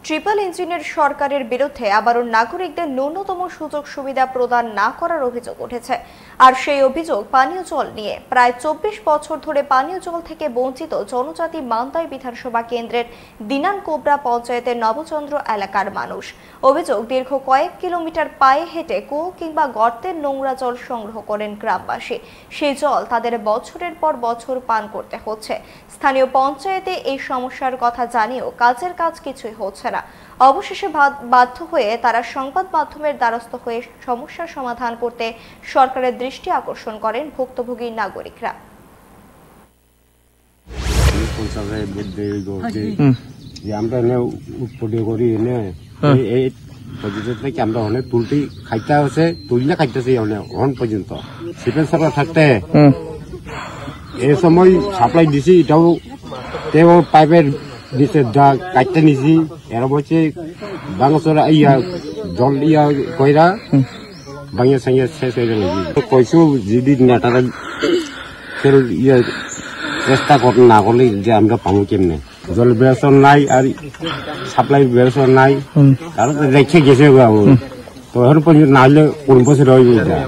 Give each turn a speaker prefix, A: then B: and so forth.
A: Triple ইঞ্জিনের সরকারের বিরুদ্ধে আবারও নাগরিকদের ন্যূনতম সুযোগ সুবিধা প্রদান না করার অভিযোগ উঠেছে। আর সেই অভিযোগ পানীয় জল নিয়ে। প্রায় 24 বছর ধরে পানীয় জল থেকে বঞ্চিত জনজাতি মান্দাই বিধানসভা কেন্দ্রের দিনান কোবরা পঞ্চায়েতের নবচন্দ্র এলাকার মানুষ। অভিযোগ, দীর্ঘ কয়েক কিলোমিটার পায়ে হেঁটে কুয়ো কিংবা গর্তের নোংরা জল সংগ্রহ করেন গ্রামবাসী। সেই জল তাদের বছরের পর বছর পান করতে হচ্ছে। স্থানীয় পঞ্চায়েতে এই সমস্যার কথা জানিয়েও কাজের কাজ কিছুই হচ্ছে না। অবশেষে বাধ্য হয়ে তারা সংবাদ মাধ্যমের দ্বারস্থ হয়ে সমস্যার সমাধান করতে সরকারের দৃষ্টি আকর্ষণ করেন ভুক্তভোগী নাগরিকরা।
B: আমরা অনেক তুলতে খাইতে আছে, তুললে খাইতেছি অনেক পর্যন্ত সিপেন সরকার থাকতে এই সময় সাপ্লাই দিছি, এটাও পাইপের দিছে কাটতে নিছি, এর বলছে বাংলা ইয়া জল ইয়া কইরা ভাঙিয়া সাঙিয়া শেষ হয়ে গেল। কইসু যদি নেতারা ইয়ে চেষ্টা না করলে যে আমরা পাবো কেমনে, জল ব্যবস্থা নাই আর সাপ্লাই ব্যবস্থা নাই, কারণ রেখে গেছে তো এখন পর্যন্ত না হলে কোন বছর হয়ে যায়।